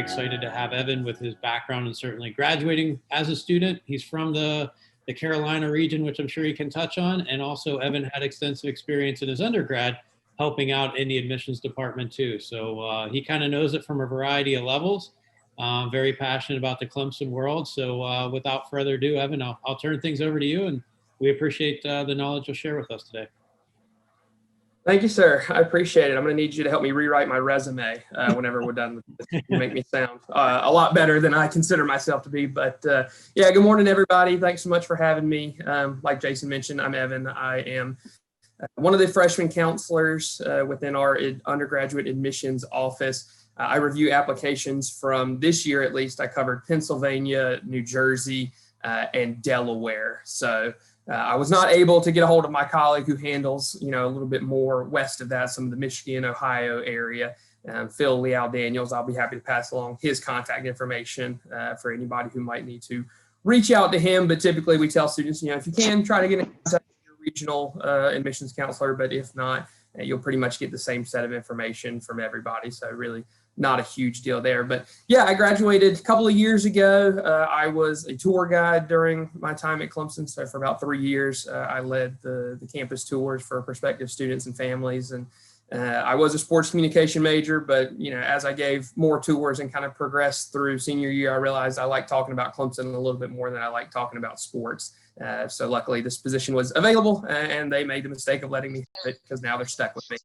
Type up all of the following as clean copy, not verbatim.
excited to have Evan with his background and certainly graduating as a student. He's from the Carolina region, which I'm sure he can touch on. And also Evan had extensive experience in his undergrad helping out in the admissions department too. So he kind of knows it from a variety of levels. Very passionate about the Clemson world. So without further ado, Evan, I'll turn things over to you, and we appreciate the knowledge you'll share with us today. Thank you, sir. I appreciate it. I'm going to need you to help me rewrite my resume whenever we're done with this. You make me sound a lot better than I consider myself to be. But yeah, good morning, everybody. Thanks so much for having me. Like Jason mentioned, I'm Evan. I am one of the freshman counselors within our undergraduate admissions office. I review applications from this year, at least. I covered Pennsylvania, New Jersey, and Delaware. So I was not able to get a hold of my colleague who handles, a little bit more west of that, some of the Michigan, Ohio area, Phil Leal Daniels. I'll be happy to pass along his contact information for anybody who might need to reach out to him. But typically we tell students, if you can, try to get in contact with your regional admissions counselor, but if not, you'll pretty much get the same set of information from everybody. So really not a huge deal there. But yeah, I graduated a couple of years ago. I was a tour guide during my time at Clemson. So for about 3 years, I led the campus tours for prospective students and families. And I was a sports communication major, but as I gave more tours and kind of progressed through senior year, I realized I like talking about Clemson a little bit more than I like talking about sports. So luckily this position was available, and they made the mistake of letting me have it because now they're stuck with me.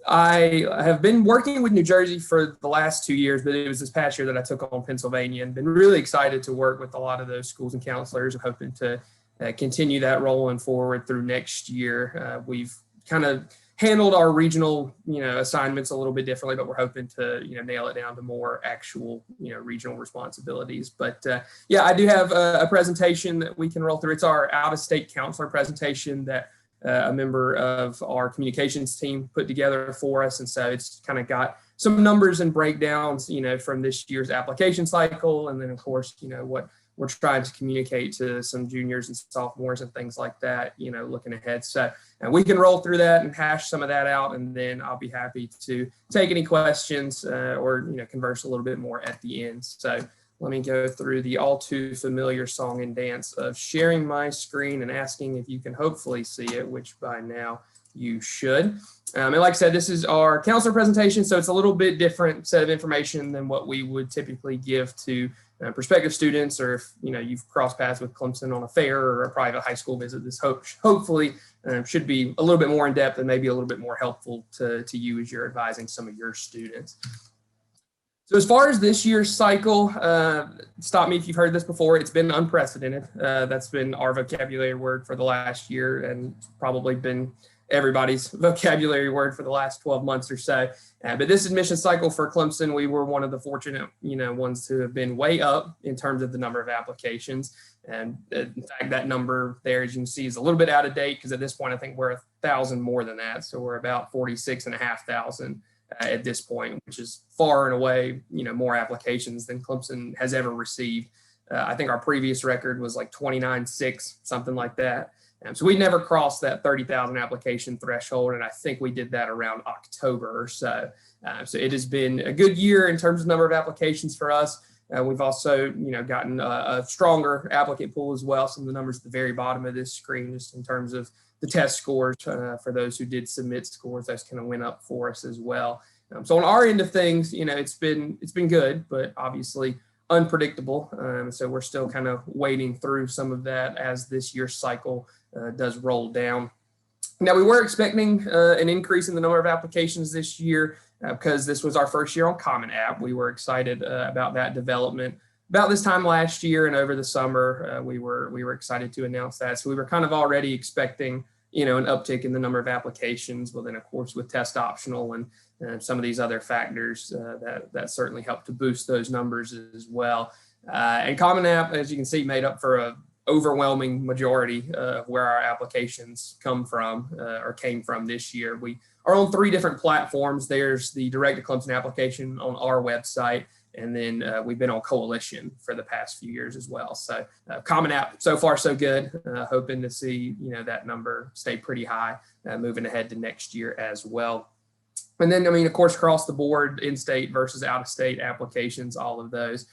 I have been working with New Jersey for the last 2 years, but it was this past year that I took on Pennsylvania, and been really excited to work with a lot of those schools and counselors, and hoping to continue that rolling forward through next year. We've kind of handled our regional, assignments a little bit differently, but we're hoping to, nail it down to more actual, regional responsibilities. But yeah, I do have a presentation that we can roll through. It's our out-of-state counselor presentation that a member of our communications team put together for us. And so it's kind of got some numbers and breakdowns, from this year's application cycle. And then of course, what we're trying to communicate to some juniors and sophomores and things like that, looking ahead. So and we can roll through that and hash some of that out. And then I'll be happy to take any questions or, converse a little bit more at the end. So let me go through the all too familiar song and dance of sharing my screen and asking if you can hopefully see it, which by now you should. And like I said, this is our counselor presentation, so it's a little bit different set of information than what we would typically give to prospective students, or if you've crossed paths with Clemson on a fair or a private high school visit. This hopefully should be a little bit more in depth and maybe a little bit more helpful to you as you're advising some of your students. So as far as this year's cycle, stop me if you've heard this before, it's been unprecedented. That's been our vocabulary word for the last year, and probably been everybody's vocabulary word for the last 12 months or so. But this admission cycle for Clemson, we were one of the fortunate, ones to have been way up in terms of the number of applications. And in fact, that number there, as you can see, is a little bit out of date, because at this point, I think we're 1,000 more than that. So we're about 46,500. At this point, which is far and away, more applications than Clemson has ever received. I think our previous record was like 29,600, something like that. So we never crossed that 30,000 application threshold, and I think we did that around October or so. So it has been a good year in terms of number of applications for us. We've also, gotten a stronger applicant pool as well. Some of the numbers at the very bottom of this screen, just in terms of the test scores for those who did submit scores, that's kind of went up for us as well. So on our end of things, it's been good, but obviously unpredictable. So we're still kind of wading through some of that as this year's cycle does roll down. Now, we were expecting an increase in the number of applications this year because this was our first year on Common App. We were excited about that development. About this time last year and over the summer, we were excited to announce that. So we were kind of already expecting, an uptick in the number of applications. Well, then of course with test optional and some of these other factors that certainly helped to boost those numbers as well. And Common App, as you can see, made up for a overwhelming majority of where our applications come from or came from this year. We are on 3 different platforms. There's the Direct to Clemson application on our website. And then we've been on Coalition for the past few years as well. So Common App, so far so good. Hoping to see that number stay pretty high moving ahead to next year as well. And then, I mean, of course, across the board, in-state versus out-of-state applications, all of those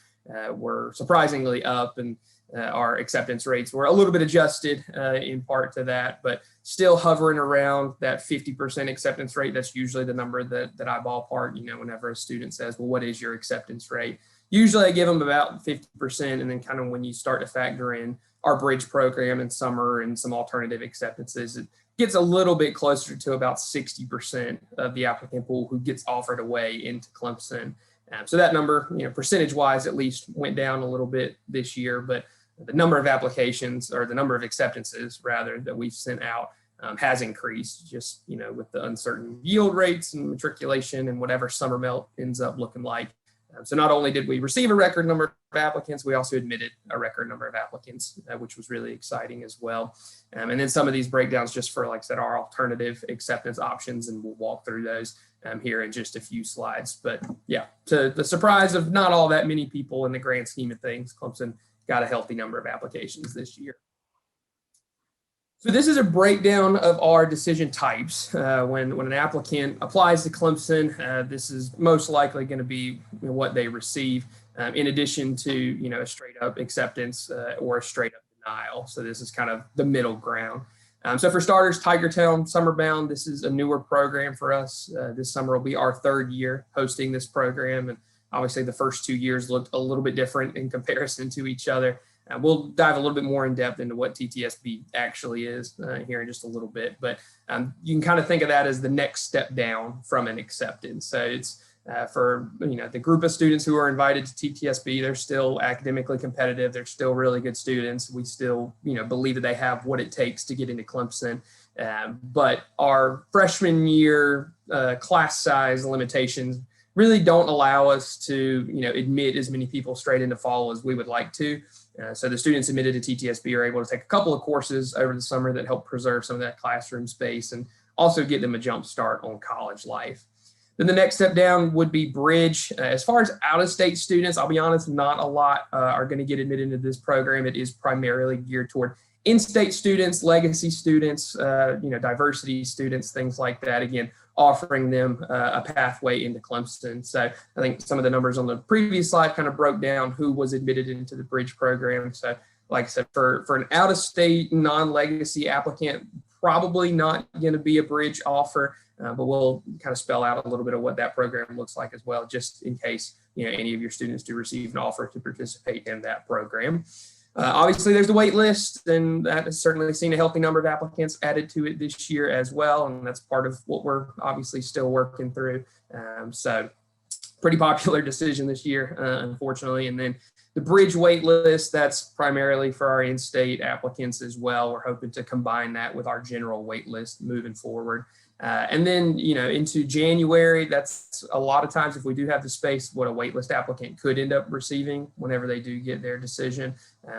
were surprisingly up, and our acceptance rates were a little bit adjusted in part to that, but still hovering around that 50% acceptance rate. That's usually the number that I ballpark, you know, whenever a student says, well, what is your acceptance rate? Usually I give them about 50%, and then kind of when you start to factor in our bridge program and summer and some alternative acceptances, it gets a little bit closer to about 60% of the applicant pool who gets offered away into Clemson. So that number, you know, percentage wise, at least went down a little bit this year, but the number of applications, or the number of acceptances rather, that we've sent out has increased, just, you know, with the uncertain yield rates and matriculation and whatever summer melt ends up looking like. So not only did we receive a record number of applicants, we also admitted a record number of applicants, which was really exciting as well. And then some of these breakdowns just for, like I said, our alternative acceptance options, and we'll walk through those here in just a few slides. But yeah, to the surprise of not all that many people in the grand scheme of things, Clemson got a healthy number of applications this year. So this is a breakdown of our decision types. When an applicant applies to Clemson, this is most likely going to be what they receive, in addition to, you know, a straight up acceptance or a straight up denial. So this is kind of the middle ground. So for starters, Tigertown Summerbound, this is a newer program for us. This summer will be our third year hosting this program, and obviously the first 2 years looked a little bit different in comparison to each other. We'll dive a little bit more in depth into what TTSB actually is here in just a little bit, but you can kind of think of that as the next step down from an acceptance. So it's for, you know, the group of students who are invited to TTSB, they're still academically competitive. They're still really good students. We still, you know, believe that they have what it takes to get into Clemson. But our freshman year class size limitations really don't allow us to, you know, admit as many people straight into fall as we would like to. So the students admitted to TTSB are able to take a couple of courses over the summer that help preserve some of that classroom space and also get them a jump start on college life. Then the next step down would be bridge. As far as out-of-state students, I'll be honest, not a lot are going to get admitted into this program. It is primarily geared toward in-state students, legacy students, you know, diversity students, things like that. Again, offering them a pathway into Clemson. So I think some of the numbers on the previous slide kind of broke down who was admitted into the bridge program. So like I said, for an out-of-state non-legacy applicant, probably not going to be a bridge offer, but we'll kind of spell out a little bit of what that program looks like as well, just in case, you know, any of your students do receive an offer to participate in that program. Obviously, there's the wait list, and that has certainly seen a healthy number of applicants added to it this year as well, and that's part of what we're obviously still working through. So pretty popular decision this year, unfortunately. And then the bridge wait list, that's primarily for our in-state applicants as well. We're hoping to combine that with our general wait list moving forward. And then, you know, into January, that's a lot of times, if we do have the space, what a waitlist applicant could end up receiving whenever they do get their decision.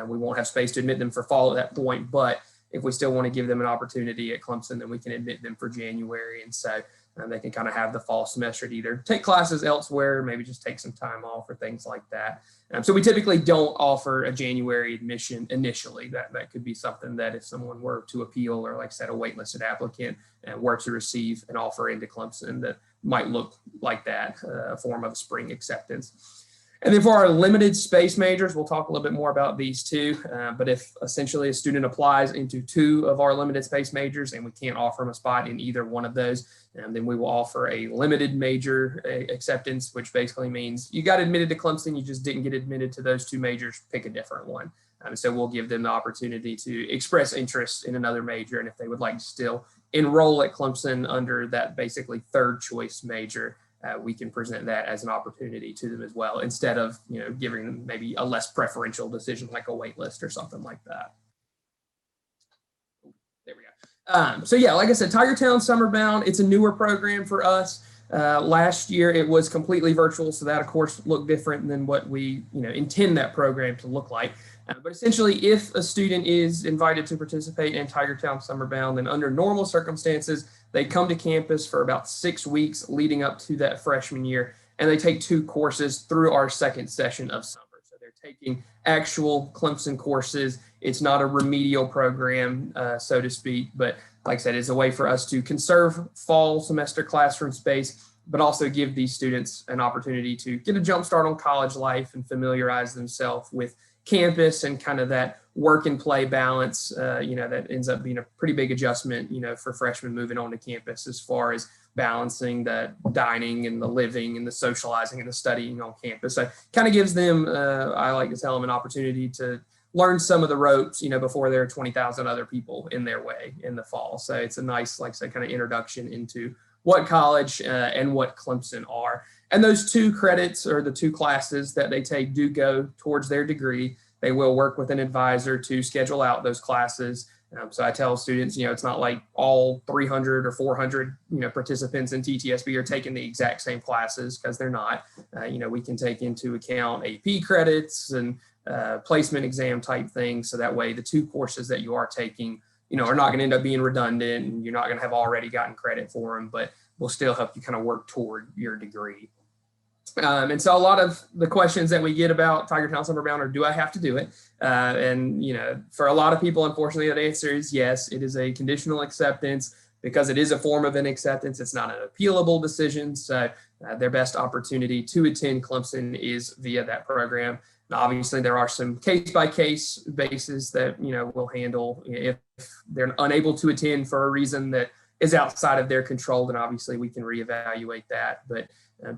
We won't have space to admit them for fall at that point, but if we still want to give them an opportunity at Clemson, then we can admit them for January. And so they can kind of have the fall semester to either take classes elsewhere, maybe just take some time off or things like that. So we typically don't offer a January admission initially. That could be something that if someone were to appeal, or like I said, a waitlisted applicant were to receive an offer into Clemson, that might look like that, a form of a spring acceptance. And then for our limited space majors, we'll talk a little bit more about these too. But if essentially a student applies into 2 of our limited space majors and we can't offer them a spot in either one of those, then we will offer a limited major acceptance, which basically means you got admitted to Clemson, you just didn't get admitted to those 2 majors, pick a different one. So we'll give them the opportunity to express interest in another major. And if they would like to still enroll at Clemson under that basically 3rd choice major, we can present that as an opportunity to them as well, instead of, you know, giving them maybe a less preferential decision like a wait list or something like that. There we go. So yeah, like I said, Tigertown Summerbound, it's a newer program for us. Last year it was completely virtual, so that of course looked different than what we, you know, intend that program to look like. But essentially, if a student is invited to participate in Tigertown Summerbound, then under normal circumstances, they come to campus for about 6 weeks leading up to that freshman year, and they take 2 courses through our 2nd session of summer. So they're taking actual Clemson courses. It's not a remedial program, so to speak, but like I said, it's a way for us to conserve fall semester classroom space, but also give these students an opportunity to get a jump start on college life and familiarize themselves with campus and kind of that work and play balance, that ends up being a pretty big adjustment, for freshmen moving on to campus as far as balancing the dining and the living and the socializing and the studying on campus. So kind of gives them, I like to tell them, an opportunity to learn some of the ropes, before there are 20,000 other people in their way in the fall. So it's a nice, like I said, kind of introduction into what college and what Clemson are. And those 2 credits or the 2 classes that they take do go towards their degree. They will work with an advisor to schedule out those classes. So I tell students, it's not like all 300 or 400, participants in TTSB are taking the exact same classes, because they're not. We can take into account AP credits and placement exam type things. So that way the 2 courses that you are taking, are not going to end up being redundant, and you're not going to have already gotten credit for them, but will still help you kind of work toward your degree. And so a lot of the questions that we get about Tigertown Summerbound are, do I have to do it? For a lot of people, unfortunately, the answer is yes. It is a conditional acceptance because it is a form of an acceptance. It's not an appealable decision. So their best opportunity to attend Clemson is via that program. Now, obviously, there are some case-by-case basis that, we'll handle. If they're unable to attend for a reason that is outside of their control, then obviously we can reevaluate that. But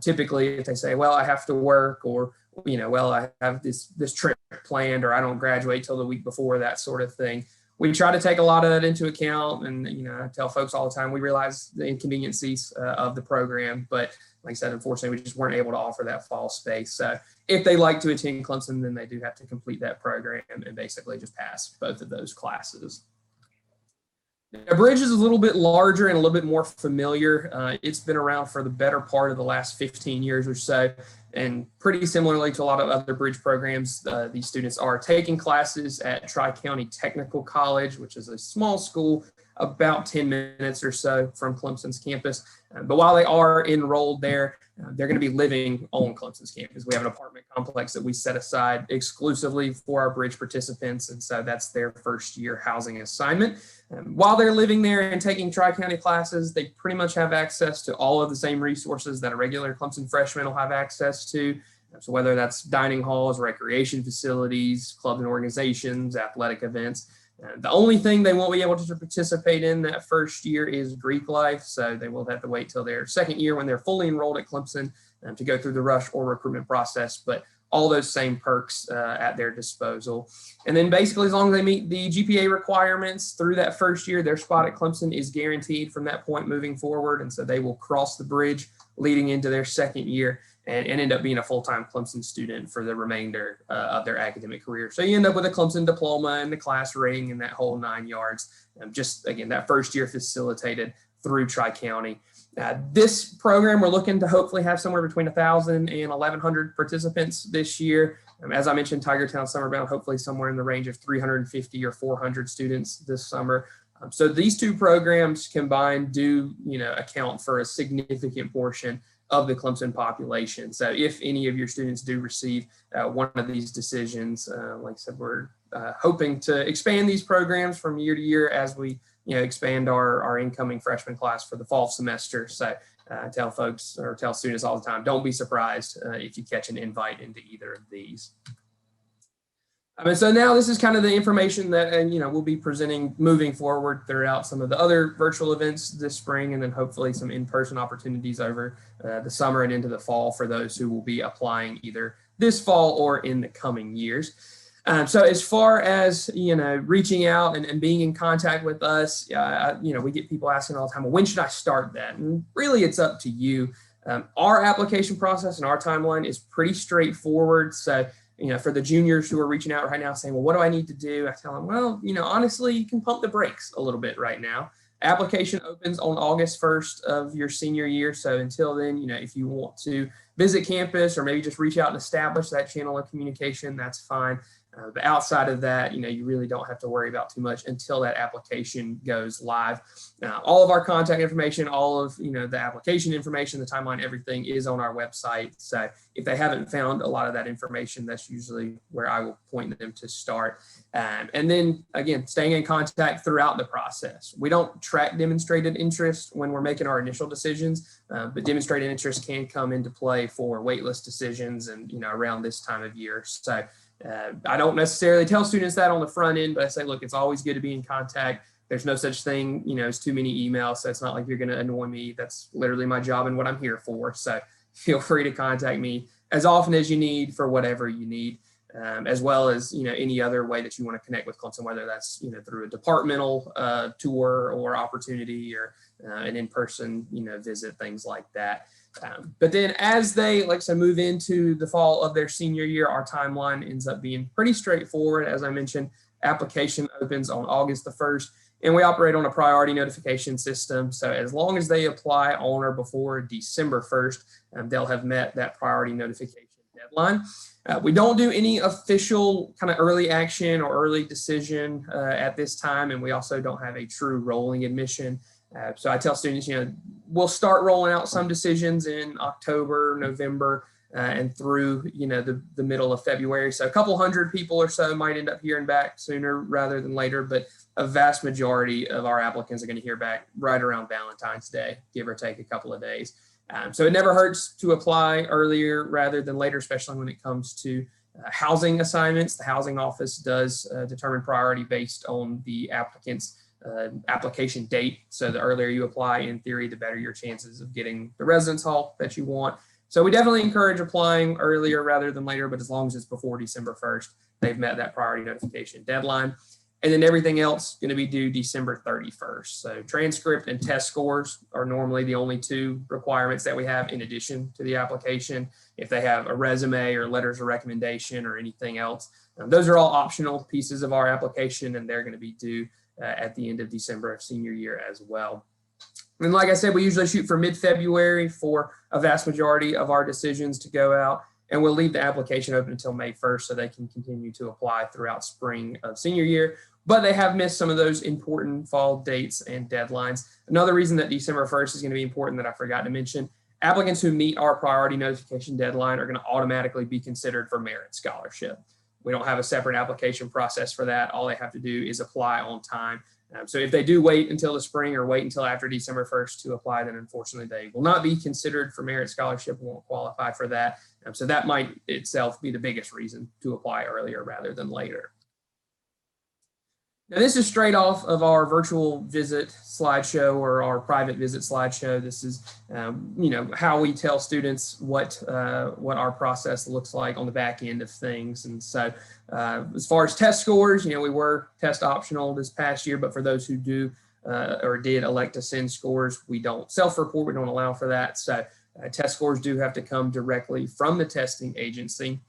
typically, if they say, well, I have to work, or, well, I have this trip planned, or I don't graduate till the week before, that sort of thing, we try to take a lot of that into account. And, I tell folks all the time, we realize the inconveniencies of the program. But like I said, unfortunately, we just weren't able to offer that fall space. So if they like to attend Clemson, then they do have to complete that program and basically just pass both of those classes. The bridge is a little bit larger and a little bit more familiar. It's been around for the better part of the last 15 years or so. And pretty similarly to a lot of other bridge programs, these students are taking classes at Tri-County Technical College, which is a small school about 10 minutes or so from Clemson's campus. But while they are enrolled there, they're going to be living on Clemson's campus. We have an apartment complex that we set aside exclusively for our bridge participants. And so that's their first year housing assignment. While they're living there and taking Tri-County classes, they pretty much have access to all of the same resources that a regular Clemson freshman will have access to. So whether that's dining halls, recreation facilities, clubs and organizations, athletic events. The only thing they won't be able to participate in that first year is Greek life. So they will have to wait till their second year when they're fully enrolled at Clemson to go through the rush or recruitment process. But all those same perks at their disposal. And then basically, as long as they meet the GPA requirements through that first year, their spot at Clemson is guaranteed from that point moving forward. And so they will cross the bridge leading into their second year and end up being a full-time Clemson student for the remainder of their academic career. So you end up with a Clemson diploma and the class ring and that whole 9 yards. Just, again, that first year facilitated through Tri-County. This program, we're looking to hopefully have somewhere between 1,000 and 1,100 participants this year. As I mentioned, Tigertown Summerbound, hopefully somewhere in the range of 350 or 400 students this summer. So these 2 programs combined do, account for a significant portion of the Clemson population. So if any of your students do receive one of these decisions, like I said, we're hoping to expand these programs from year to year as we expand our incoming freshman class for the fall semester. So I tell folks or tell students all the time, don't be surprised if you catch an invite into either of these. And so now this is kind of the information that we'll be presenting moving forward throughout some of the other virtual events this spring, and then hopefully some in-person opportunities over the summer and into the fall for those who will be applying either this fall or in the coming years. So as far as, reaching out and being in contact with us, we get people asking all the time, well, when should I start that? And really it's up to you. Our application process and our timeline is pretty straightforward. So, for the juniors who are reaching out right now saying, well, what do I need to do? I tell them, well, honestly, you can pump the brakes a little bit right now. Application opens on August 1st of your senior year. So until then, if you want to visit campus or maybe just reach out and establish that channel of communication, that's fine. But outside of that, you really don't have to worry about too much until that application goes live. All of our contact information, all of the application information, the timeline, everything is on our website. So if they haven't found a lot of that information, that's usually where I will point them to start. And then again, staying in contact throughout the process. We don't track demonstrated interest when we're making our initial decisions, but demonstrated interest can come into play for waitlist decisions and around this time of year. So I don't necessarily tell students that on the front end, but I say, look, it's always good to be in contact. There's no such thing, as too many emails. So it's not like you're going to annoy me. That's literally my job and what I'm here for. So feel free to contact me as often as you need for whatever you need, as well as, any other way that you want to connect with Clemson, whether that's, through a departmental tour or opportunity or an in-person, visit, things like that. But then as they, like I said, move into the fall of their senior year, our timeline ends up being pretty straightforward. As I mentioned, application opens on August the 1st, and we operate on a priority notification system. So as long as they apply on or before December 1st, they'll have met that priority notification deadline. We don't do any official kind of early action or early decision at this time, and we also don't have a true rolling admission. So I tell students, we'll start rolling out some decisions in October, November, and through, the middle of February. So a couple hundred people or so might end up hearing back sooner rather than later, but a vast majority of our applicants are going to hear back right around Valentine's Day, give or take a couple of days. So it never hurts to apply earlier rather than later, especially when it comes to housing assignments. The housing office does determine priority based on the applicant's application date. So the earlier you apply, in theory, the better your chances of getting the residence hall that you want. So we definitely encourage applying earlier rather than later, but as long as it's before December 1st, they've met that priority notification deadline. And then everything else going to be due December 31st. So transcript and test scores are normally the only two requirements that we have in addition to the application. If they have a resume or letters of recommendation or anything else, those are all optional pieces of our application, and they're going to be due at the end of December of senior year as well. And like I said, we usually shoot for mid-February for a vast majority of our decisions to go out, and we'll leave the application open until May 1st so they can continue to apply throughout spring of senior year. But they have missed some of those important fall dates and deadlines. Another reason that December 1st is going to be important that I forgot to mention, applicants who meet our priority notification deadline are going to automatically be considered for merit scholarship. We don't have a separate application process for that. All they have to do is apply on time. So if they do wait until the spring or wait until after December 1st to apply, then unfortunately they will not be considered for merit scholarship, won't qualify for that. So that might itself be the biggest reason to apply earlier rather than later. Now, this is straight off of our virtual visit slideshow or our private visit slideshow. This is, how we tell students what our process looks like on the back end of things. And so as far as test scores, we were test optional this past year, but for those who do or did elect to send scores, we don't self-report, we don't allow for that. So test scores do have to come directly from the testing agency.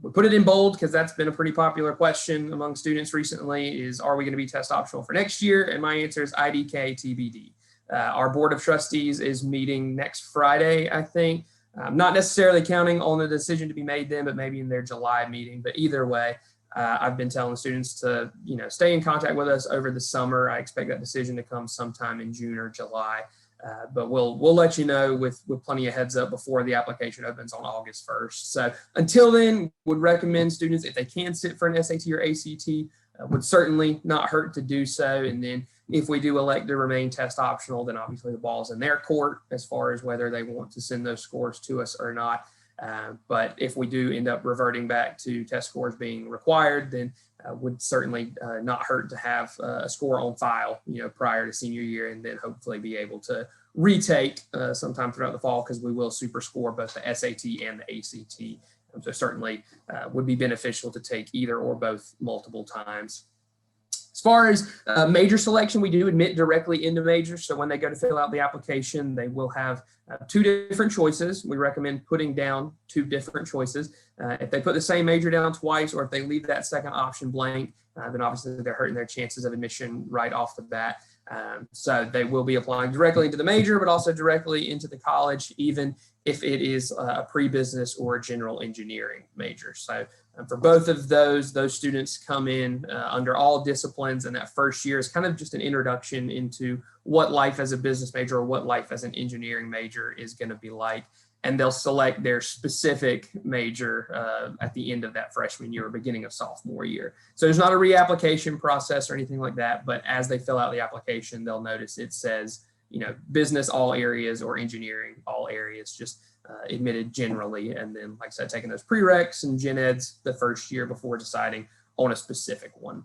We put it in bold because that's been a pretty popular question among students recently is, are we going to be test optional for next year? And my answer is IDK TBD. Our board of trustees is meeting next Friday, I think. I'm not necessarily counting on the decision to be made then, but maybe in their July meeting. But either way, I've been telling students to, stay in contact with us over the summer. I expect that decision to come sometime in June or July. But we'll let you know with plenty of heads up before the application opens on August 1st. So until then, would recommend students, if they can sit for an SAT or ACT, would certainly not hurt to do so. And then if we do elect to remain test optional, then obviously the ball's in their court as far as whether they want to send those scores to us or not. But if we do end up reverting back to test scores being required, then would certainly not hurt to have a score on file, prior to senior year, and then hopefully be able to retake sometime throughout the fall, because we will super score both the SAT and the ACT. So certainly would be beneficial to take either or both multiple times. As far as major selection, we do admit directly into majors. So when they go to fill out the application, they will have two different choices. We recommend putting down two different choices. If they put the same major down twice, or if they leave that second option blank, then obviously they're hurting their chances of admission right off the bat. So they will be applying directly into the major, but also directly into the college, even if it is a pre-business or a general engineering major. So for both of those students come in under all disciplines, and that first year is kind of just an introduction into what life as a business major or what life as an engineering major is going to be like. And they'll select their specific major at the end of that freshman year or beginning of sophomore year. So there's not a reapplication process or anything like that, but as they fill out the application, they'll notice it says, business all areas or engineering all areas, just admitted generally. And then, like I said, taking those prereqs and gen eds the first year before deciding on a specific one.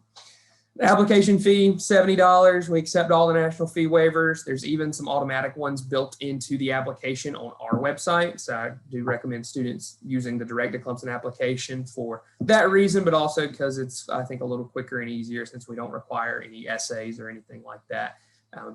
The application fee, $70. We accept all the national fee waivers. There's even some automatic ones built into the application on our website. So I do recommend students using the Direct to Clemson application for that reason, but also because it's, I think, a little quicker and easier since we don't require any essays or anything like that.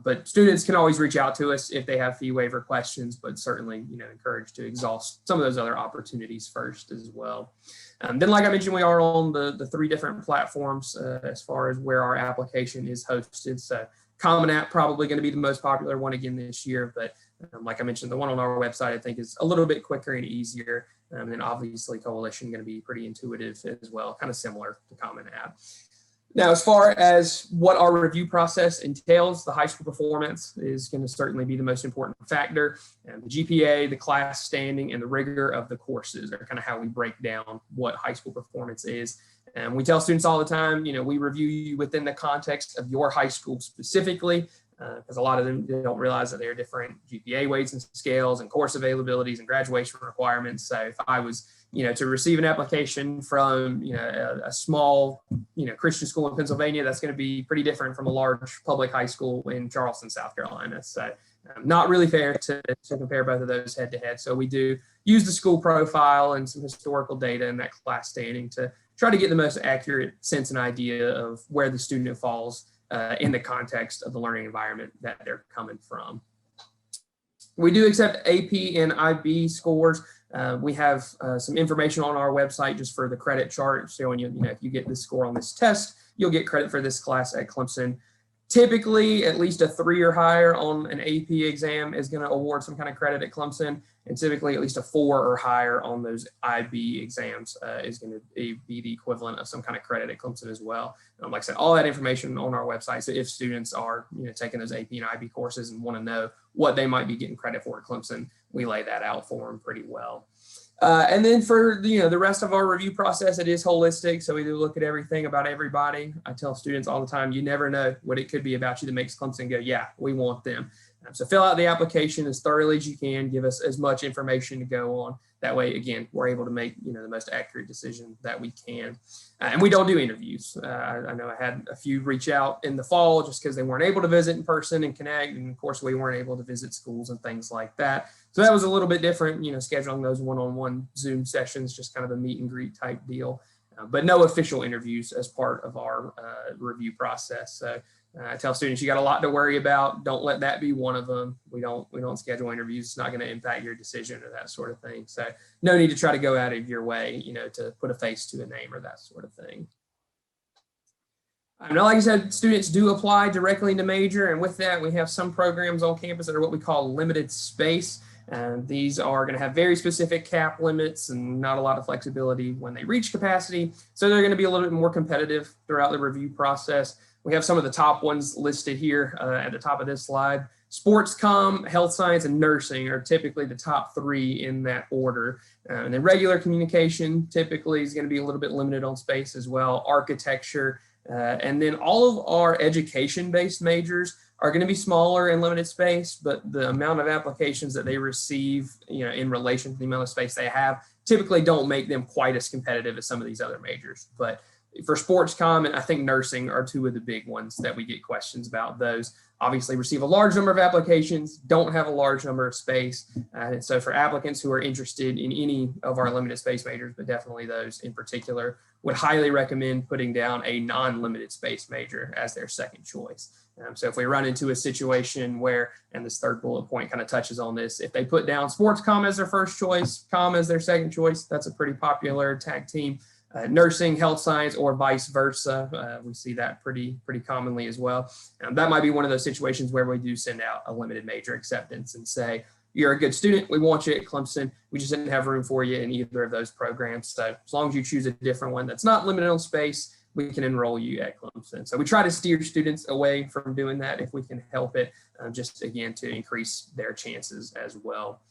But students can always reach out to us if they have fee waiver questions, but certainly, encouraged to exhaust some of those other opportunities first as well. Then, like I mentioned, we are on the 3 different platforms as far as where our application is hosted. So Common App probably going to be the most popular one again this year, but like I mentioned, the one on our website I think is a little bit quicker and easier. And obviously Coalition going to be pretty intuitive as well, kind of similar to Common App. Now, as far as what our review process entails, the high school performance is going to certainly be the most important factor. And the GPA, the class standing, and the rigor of the courses are kind of how we break down what high school performance is. And we tell students all the time, we review you within the context of your high school specifically, because a lot of them don't realize that there are different GPA weights and scales and course availabilities and graduation requirements. So if I was to receive an application from, a small, Christian school in Pennsylvania, that's going to be pretty different from a large public high school in Charleston, South Carolina. So not really fair to compare both of those head to head. So we do use the school profile and some historical data and that class standing to try to get the most accurate sense and idea of where the student falls in the context of the learning environment that they're coming from. We do accept AP and IB scores. We have some information on our website just for the credit chart showing you, if you get this score on this test, you'll get credit for this class at Clemson. Typically, at least a 3 or higher on an AP exam is going to award some kind of credit at Clemson, and typically at least a 4 or higher on those IB exams is going to be the equivalent of some kind of credit at Clemson as well. Like I said, all that information on our website. So if students are taking those AP and IB courses and want to know what they might be getting credit for at Clemson, we lay that out for them pretty well. And then for the rest of our review process, it is holistic. So we do look at everything about everybody. I tell students all the time, you never know what it could be about you that makes Clemson go, yeah, we want them. So fill out the application as thoroughly as you can. Give us as much information to go on. That way, again, we're able to make the most accurate decision that we can. And we don't do interviews. I know I had a few reach out in the fall just because they weren't able to visit in person and connect. And of course, we weren't able to visit schools and things like that. So that was a little bit different, scheduling those one-on-one Zoom sessions, just kind of a meet and greet type deal. But no official interviews as part of our review process. So I tell students you got a lot to worry about. Don't let that be one of them. We don't schedule interviews. It's not going to impact your decision or that sort of thing. So no need to try to go out of your way, to put a face to a name or that sort of thing. Now, like I said, students do apply directly into major, and with that, we have some programs on campus that are what we call limited space. And these are going to have very specific cap limits and not a lot of flexibility when they reach capacity. So they're going to be a little bit more competitive throughout the review process. We have some of the top ones listed here at the top of this slide. Sports comm, health science, and nursing are typically the top 3 in that order. And then regular communication typically is going to be a little bit limited on space as well. Architecture, and then all of our education-based majors are going to be smaller in limited space, but the amount of applications that they receive, in relation to the amount of space they have, typically don't make them quite as competitive as some of these other majors. But for sports comm and I think nursing are 2 of the big ones that we get questions about. Those obviously receive a large number of applications, don't have a large number of space. And so for applicants who are interested in any of our limited space majors, but definitely those in particular, would highly recommend putting down a non-limited space major as their second choice. So if we run into a situation where, and this third bullet point kind of touches on this, if they put down sports comm as their first choice, comm as their second choice, that's a pretty popular tag team. nursing, health science, or vice versa. We see that pretty commonly as well. That might be one of those situations where we do send out a limited major acceptance and say, you're a good student, we want you at Clemson, we just didn't have room for you in either of those programs. So as long as you choose a different one that's not limited on space, we can enroll you at Clemson. So we try to steer students away from doing that if we can help it, just again to increase their chances as well.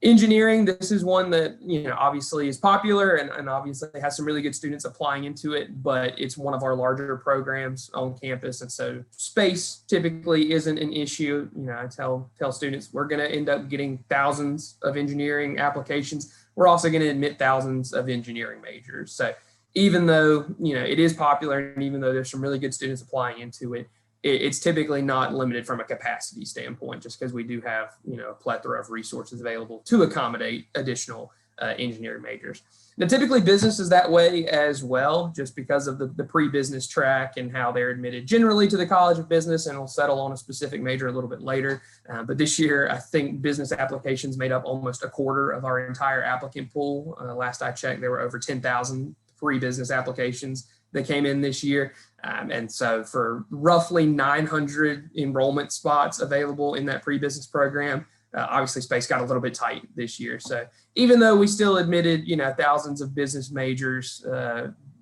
Engineering, this is one that, obviously is popular and obviously has some really good students applying into it, but it's one of our larger programs on campus. And so space typically isn't an issue. I tell students we're going to end up getting thousands of engineering applications. We're also going to admit thousands of engineering majors. So even though, it is popular and even though there's some really good students applying into it, it's typically not limited from a capacity standpoint, just because we do have, a plethora of resources available to accommodate additional engineering majors. Now, typically business is that way as well, just because of the pre-business track and how they're admitted generally to the College of Business, and will settle on a specific major a little bit later. But this year, I think business applications made up almost a quarter of our entire applicant pool. Last I checked, there were over 10,000 pre-business applications that came in this year. And so for roughly 900 enrollment spots available in that pre-business program, obviously space got a little bit tight this year. So even though we still admitted, thousands of business majors,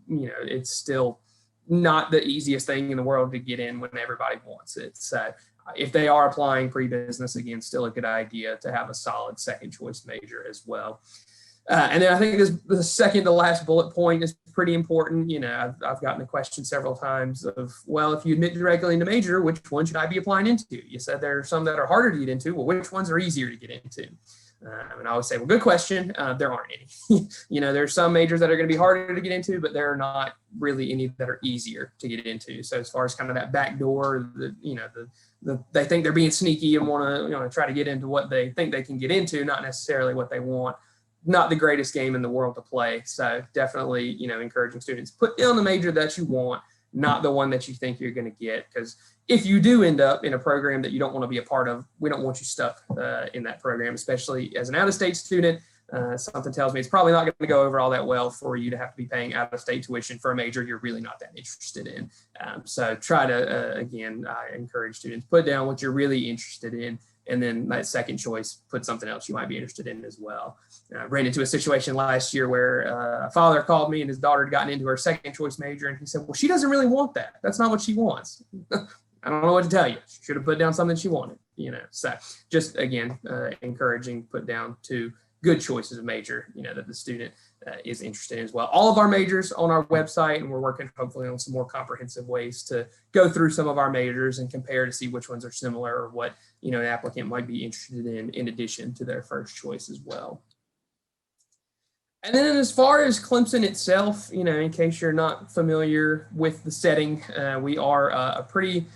it's still not the easiest thing in the world to get in when everybody wants it. So if they are applying pre-business, again, still a good idea to have a solid second choice major as well. And then I think the second to last bullet point is pretty important. I've gotten the question several times of, well, if you admit directly into major, which one should I be applying into? You said there are some that are harder to get into. Well, which ones are easier to get into? And I always say, well, good question. There aren't any. There's some majors that are going to be harder to get into, but there are not really any that are easier to get into. So as far as kind of that back door, they think they're being sneaky and want to try to get into what they think they can get into, not necessarily what they want. Not the greatest game in the world to play. So definitely, encouraging students, put down the major that you want, not the one that you think you're going to get. Because if you do end up in a program that you don't want to be a part of, we don't want you stuck in that program, especially as an out-of-state student. Something tells me it's probably not going to go over all that well for you to have to be paying out-of-state tuition for a major you're really not that interested in. So try to, again, I encourage students, put down what you're really interested in. And then that second choice, put something else you might be interested in as well. I ran into a situation last year where a father called me and his daughter had gotten into her second choice major. And he said, well, she doesn't really want that. That's not what she wants. I don't know what to tell you. She should have put down something she wanted, So just, again, encouraging, put down two good choices of major, that the student is interested in as well. All of our majors on our website, and we're working hopefully on some more comprehensive ways to go through some of our majors and compare to see which ones are similar or what, an applicant might be interested in addition to their first choice as well. And then as far as Clemson itself, in case you're not familiar with the setting, we are a pretty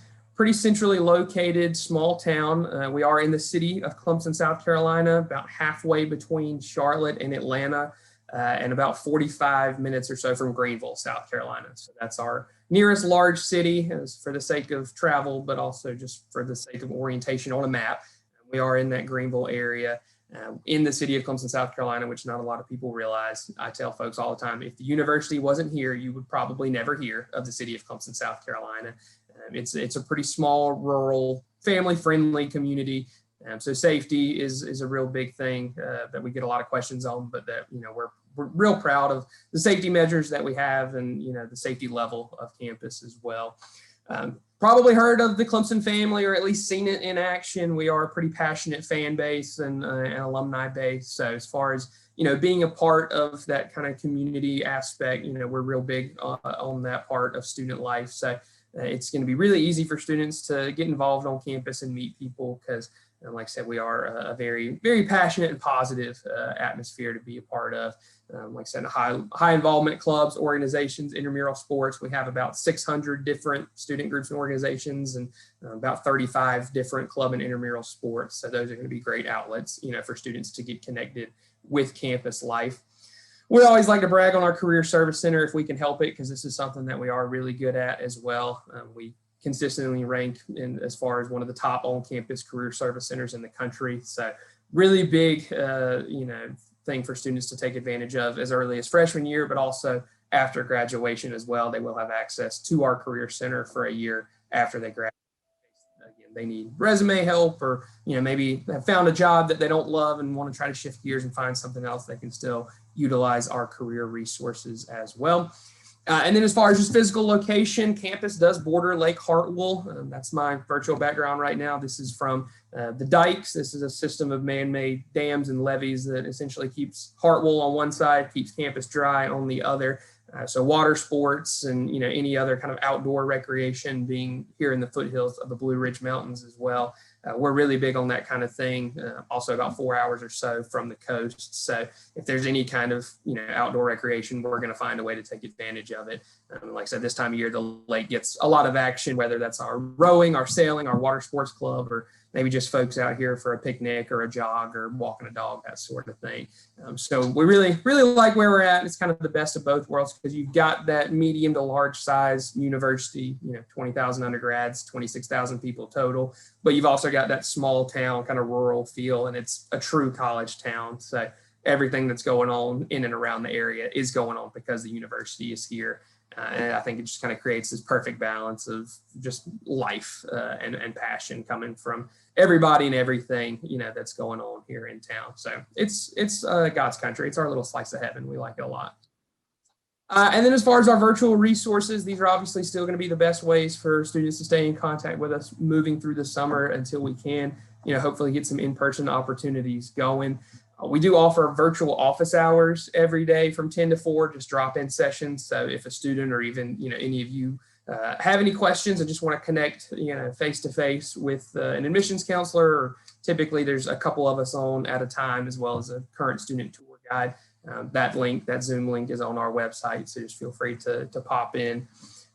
centrally located small town. We are in the city of Clemson, South Carolina, about halfway between Charlotte and Atlanta, and about 45 minutes or so from Greenville, South Carolina. So that's our nearest large city, for the sake of travel, but also just for the sake of orientation on a map. We are in that Greenville area, in the city of Clemson, South Carolina, which not a lot of people realize. I tell folks all the time, if the university wasn't here, you would probably never hear of the city of Clemson, South Carolina. It's a pretty small, rural, family-friendly community. So safety is a real big thing that we get a lot of questions on, but that, we're real proud of the safety measures that we have and, the safety level of campus as well. Probably heard of the Clemson family or at least seen it in action. We are a pretty passionate fan base and an alumni base. So as far as, being a part of that kind of community aspect, we're real big on that part of student life. So it's going to be really easy for students to get involved on campus and meet people because, like I said, we are a very, very passionate and positive atmosphere to be a part of. Like I said, high involvement clubs, organizations, intramural sports. We have about 600 different student groups and organizations and about 35 different club and intramural sports. So those are going to be great outlets, for students to get connected with campus life. We always like to brag on our Career Service Center if we can help it, because this is something that we are really good at as well. We consistently rank as far as one of the top on-campus career service centers in the country. So really big, thing for students to take advantage of as early as freshman year, but also after graduation as well, they will have access to our Career Center for a year after they graduate. Again, they need resume help, or maybe have found a job that they don't love and want to try to shift gears and find something else. They can still utilize our career resources as well. And then as far as just physical location, campus does border Lake Hartwell. That's my virtual background right now. This is from the dikes. This is a system of man-made dams and levees that essentially keeps Hartwell on one side, keeps campus dry on the other. So water sports and any other kind of outdoor recreation being here in the foothills of the Blue Ridge Mountains as well. We're really big on that kind of thing. Also about 4 hours or so from the coast. So if there's any kind of outdoor recreation, we're going to find a way to take advantage of it. Like I said, this time of year, the lake gets a lot of action, whether that's our rowing, our sailing, our water sports club, or maybe just folks out here for a picnic or a jog or walking a dog, that sort of thing. So we really, really like where we're at. It's kind of the best of both worlds because you've got that medium to large size university, 20,000 undergrads, 26,000 people total, but you've also got that small town kind of rural feel, and it's a true college town. So everything that's going on in and around the area is going on because the university is here. And I think it just kind of creates this perfect balance of just life and passion coming from everybody and everything, that's going on here in town. So it's God's country. It's our little slice of heaven. We like it a lot. And then as far as our virtual resources, these are obviously still going to be the best ways for students to stay in contact with us moving through the summer until we can, hopefully get some in-person opportunities going. We do offer virtual office hours every day from 10 to 4, just drop-in sessions. So if a student or even any of you have any questions and just want to connect face-to-face with an admissions counselor, or typically there's a couple of us on at a time, as well as a current student tour guide. That Zoom link is on our website, so just feel free to pop in.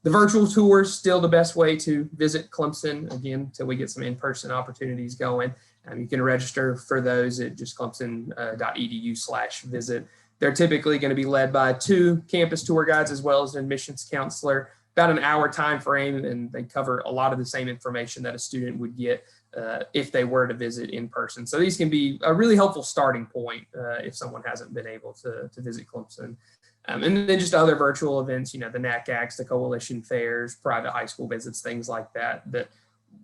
The virtual tour is still the best way to visit Clemson, again, until we get some in-person opportunities going. You can register for those at just clemson.edu/visit. They're typically going to be led by 2 campus tour guides as well as an admissions counselor, about an hour time frame, and they cover a lot of the same information that a student would get if they were to visit in person. So these can be a really helpful starting point if someone hasn't been able to visit Clemson. And then just other virtual events, the NACACs, the coalition fairs, private high school visits, things like that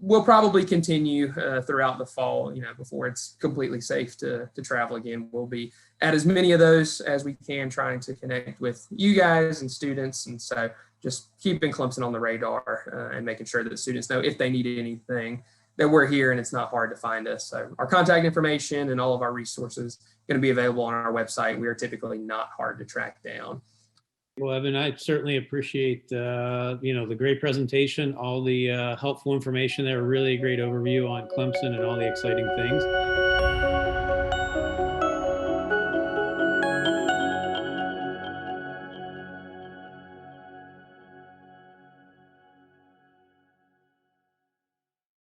will probably continue throughout the fall, before it's completely safe to travel again. We'll be at as many of those as we can, trying to connect with you guys and students. And so just keeping Clemson on the radar and making sure that students know if they need anything that we're here and it's not hard to find us. So our contact information and all of our resources going to be available on our website. We are typically not hard to track down. Well, Evan, I certainly appreciate the great presentation, all the helpful information there, really a great overview on Clemson and all the exciting things.